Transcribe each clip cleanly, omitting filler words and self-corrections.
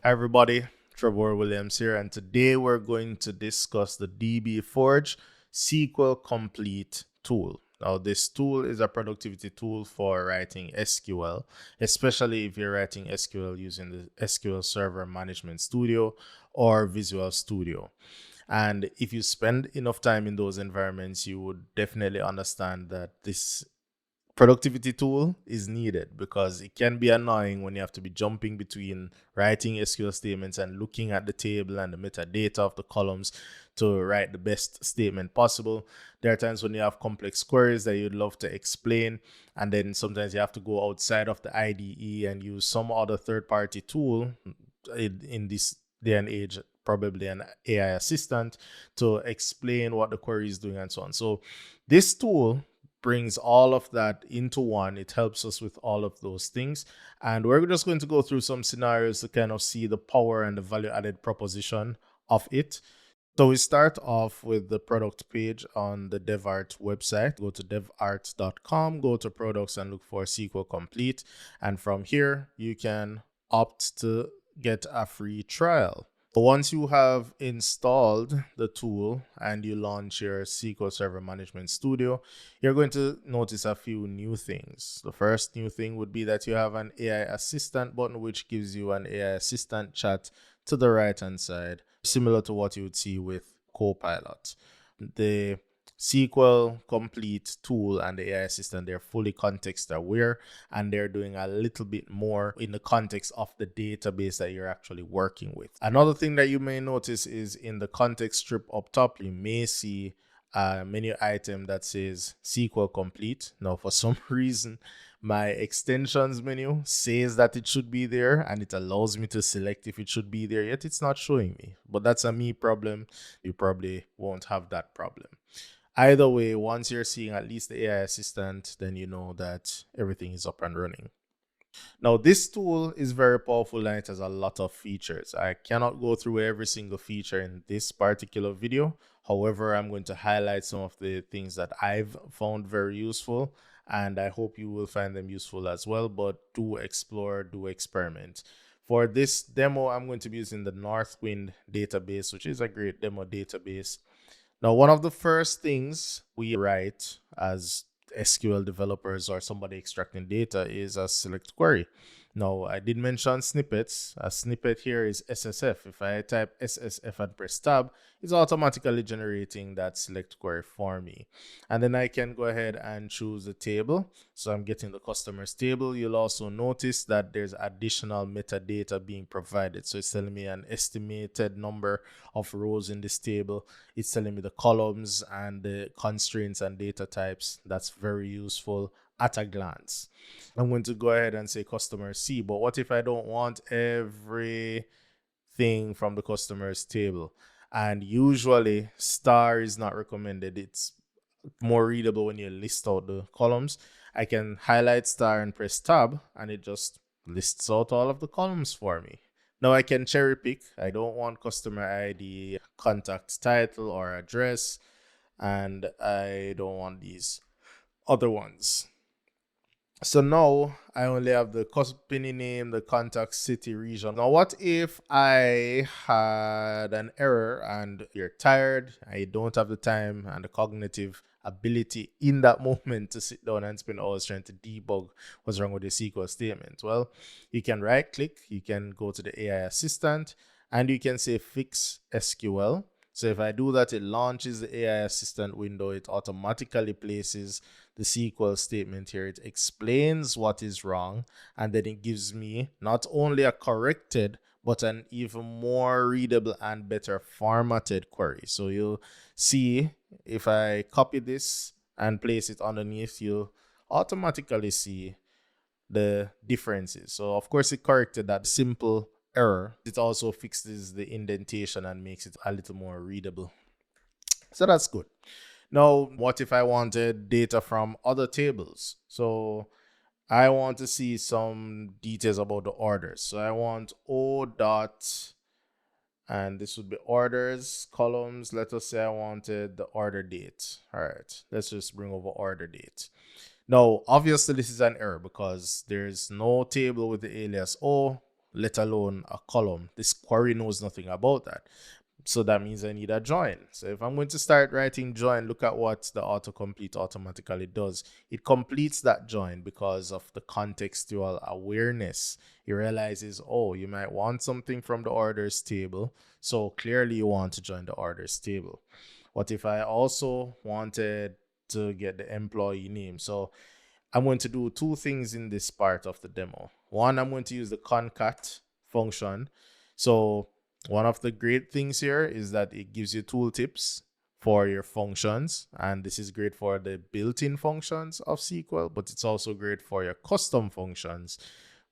Hi everybody, Trevor Williams here, and today we're going to discuss the dbForge SQL Complete tool. Now, this tool is a productivity tool for writing SQL, especially if you're writing SQL using the SQL Server Management Studio or Visual Studio. And if you spend enough time in those environments, you would definitely understand that this productivity tool is needed, because it can be annoying when you have to be jumping between writing SQL statements and looking at the table and the metadata of the columns to write the best statement possible. There are times when you have complex queries that you'd love to explain, and then sometimes you have to go outside of the IDE and use some other third-party tool, in this day and age, probably an AI assistant, to explain what the query is doing and so on. So this tool brings all of that into one. It helps us with all of those things. And we're just going to go through some scenarios to kind of see the power and the value added proposition of it. So we start off with the product page on the DevArt website. Go to devart.com, go to products and look for SQL Complete. And from here, you can opt to get a free trial. Once you have installed the tool and you launch your SQL Server Management Studio, you're going to notice a few new things. The first new thing would be that you have an AI Assistant button, which gives you an AI Assistant chat to the right-hand side, similar to what you would see with Copilot. The SQL Complete tool and the AI assistant, they're fully context aware, and they're doing a little bit more in the context of the database that you're actually working with. Another thing that you may notice is in the context strip up top, you may see a menu item that says SQL Complete. Now, for some reason, my extensions menu says that it should be there, and it allows me to select if it should be there, yet it's not showing me. But that's a me problem. You probably won't have that problem. Either way, once you're seeing at least the AI assistant, then you know that everything is up and running. Now, this tool is very powerful and it has a lot of features. I cannot go through every single feature in this particular video. However, I'm going to highlight some of the things that I've found very useful, and I hope you will find them useful as well. But do explore, do experiment. For this demo, I'm going to be using the Northwind database, which is a great demo database. Now, one of the first things we write as SQL developers or somebody extracting data is a select query. Now, I did mention snippets. A snippet here is SSF. If I type SSF and press tab, it's automatically generating that select query for me. And then I can go ahead and choose the table. So I'm getting the customers table. You'll also notice that there's additional metadata being provided. So it's telling me an estimated number of rows in this table. It's telling me the columns and the constraints and data types. That's very useful at a glance. I'm going to go ahead and say customer C, but what if I don't want everything from the customers table? And usually star is not recommended. It's more readable when you list out the columns. I can highlight star and press tab, and it just lists out all of the columns for me. Now I can cherry pick. I don't want customer ID, contact title or address, and I don't want these other ones. So now I only have the company name, the contact, city, region. Now, what if I had an error and you're tired, I don't have the time and the cognitive ability in that moment to sit down and spend hours trying to debug what's wrong with the SQL statement? Well, you can right click, you can go to the AI assistant, and you can say fix SQL. So if I do that, it launches the AI assistant window. It automatically places the SQL statement here. It explains what is wrong, and then it gives me not only a corrected, but an even more readable and better formatted query. So you'll see if I copy this and place it underneath, you'll automatically see the differences. So of course it corrected that simple error. It also fixes the indentation and makes it a little more readable. So that's good. Now, what if I wanted data from other tables? So I want to see some details about the orders. So I want O dot, and this would be orders, columns. Let us say I wanted the order date. All right, let's just bring over order date. Now, obviously, this is an error because there's no table with the alias O. let alone a column. This query knows nothing about that. So that means I need a join. So if I'm going to start writing join, look at what the autocomplete automatically does. It completes that join because of the contextual awareness. It realizes, oh, you might want something from the orders table. So clearly you want to join the orders table. What if I also wanted to get the employee name? So I'm going to do two things in this part of the demo. One, I'm going to use the concat function. So one of the great things here is that it gives you tooltips for your functions, and this is great for the built-in functions of SQL, but it's also great for your custom functions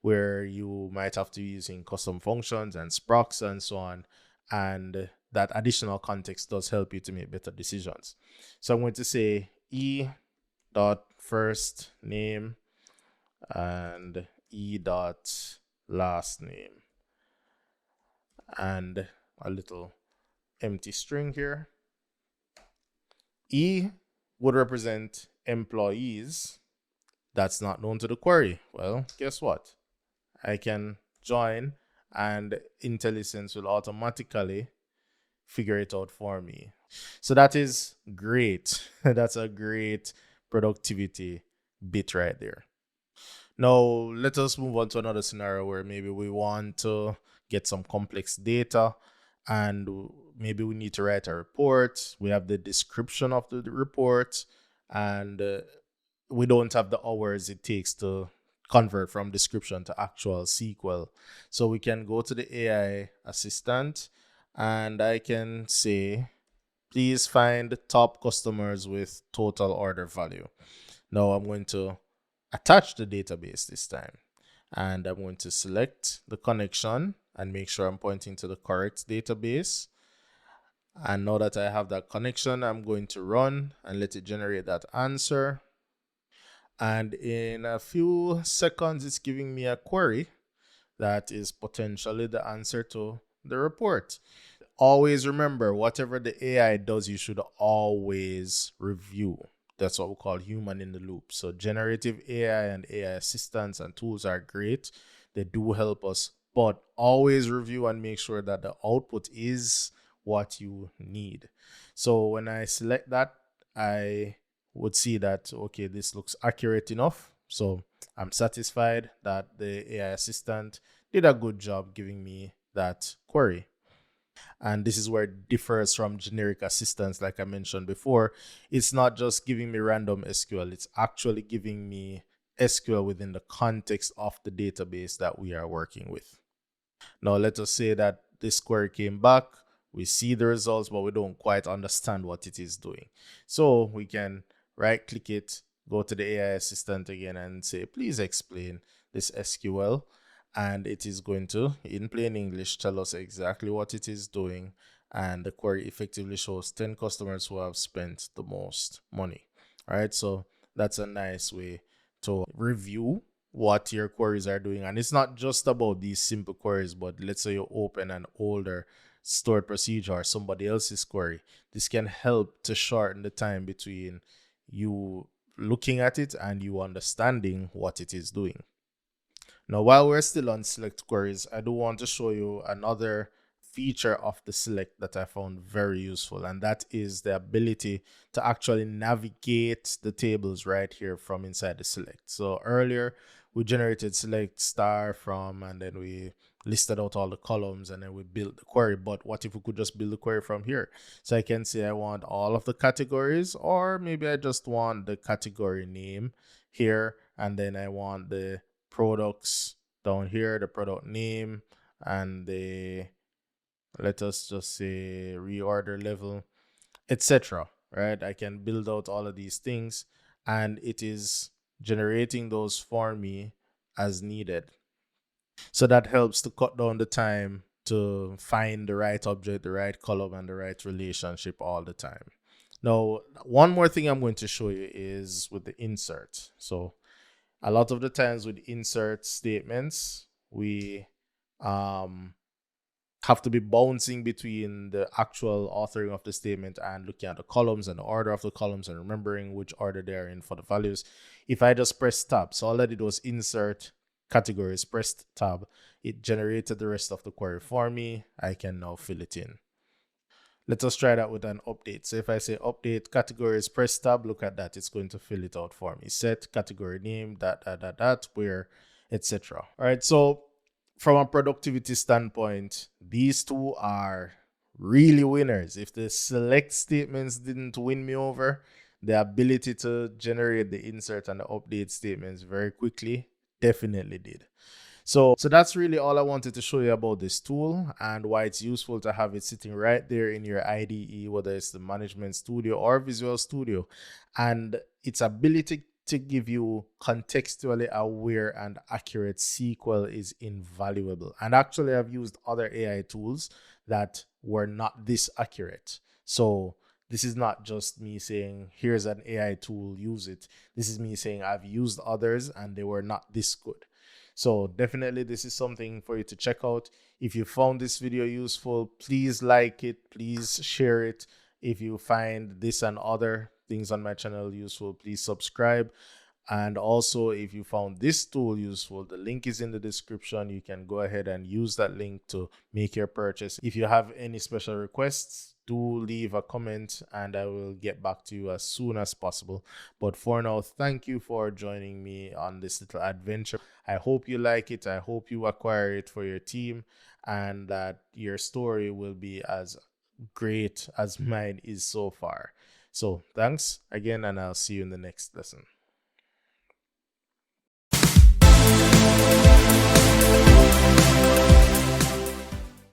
where you might have to be using custom functions and sprocs and so on, and that additional context does help you to make better decisions. So I'm going to say dot first name and dot last name, and a little empty string here. Would represent employees that's not known to the query. Well, guess what? I can join and Intellisense will automatically figure it out for me. So that is great. That's a great productivity bit right there. Now, let us move on to another scenario where maybe we want to get some complex data and maybe we need to write a report. We have the description of the report and we don't have the hours it takes to convert from description to actual SQL. So we can go to the AI assistant and I can say, please find top customers with total order value. Now I'm going to attach the database this time. And I'm going to select the connection and make sure I'm pointing to the correct database. And now that I have that connection, I'm going to run and let it generate that answer. And in a few seconds, it's giving me a query that is potentially the answer to the report. Always remember, whatever the AI does, you should always review. That's what we call human in the loop. So generative AI and AI assistants and tools are great. They do help us, but always review and make sure that the output is what you need. So when I select that, I would see that, okay, this looks accurate enough. So I'm satisfied that the AI assistant did a good job giving me that query. And this is where it differs from generic assistants, like I mentioned before. It's not just giving me random SQL, it's actually giving me SQL within the context of the database that we are working with. Now, let us say that this query came back. We see the results, but we don't quite understand what it is doing. So we can right click it, go to the AI assistant again and say, please explain this SQL. And it is going to, in plain English, tell us exactly what it is doing. And the query effectively shows 10 customers who have spent the most money. All right, so that's a nice way to review what your queries are doing. And it's not just about these simple queries, but let's say you open an older stored procedure or somebody else's query. This can help to shorten the time between you looking at it and you understanding what it is doing. Now, while we're still on select queries, I do want to show you another feature of the select that I found very useful, and that is the ability to actually navigate the tables right here from inside the select. So earlier we generated select star from, and then we listed out all the columns and then we built the query. But what if we could just build the query from here? So I can say I want all of the categories, or maybe I just want the category name here, and then I want the products down here, the product name, and the, let us just say, reorder level, etc. Right? I can build out all of these things and it is generating those for me as needed. So that helps to cut down the time to find the right object, the right column, and the right relationship all the time. Now, one more thing I'm going to show you is with the insert. So a lot of the times with insert statements, we have to be bouncing between the actual authoring of the statement and looking at the columns and the order of the columns and remembering which order they are in for the values. If I just press tab, so all I did was insert categories pressed tab, it generated the rest of the query for me. I can now fill it in. Let us try that with an update. So if I say update categories press tab, look at that. It's going to fill it out for me. Set category name, where, etc. All right. So from a productivity standpoint, these two are really winners. If the select statements didn't win me over, the ability to generate the insert and the update statements very quickly definitely did. So that's really all I wanted to show you about this tool and why it's useful to have it sitting right there in your IDE, whether it's the Management Studio or Visual Studio, and its ability to give you contextually aware and accurate SQL is invaluable. And actually, I've used other AI tools that were not this accurate. So this is not just me saying, here's an AI tool, use it. This is me saying I've used others and they were not this good. So definitely this is something for you to check out. If you found this video useful, please like it, please share it. If you find this and other things on my channel useful, please subscribe. And also, if you found this tool useful, the link is in the description. You can go ahead and use that link to make your purchase. If you have any special requests, do leave a comment and I will get back to you as soon as possible. But for now, thank you for joining me on this little adventure. I hope you like it. I hope you acquire it for your team and that your story will be as great as mine is so far. So thanks again, and I'll see you in the next lesson.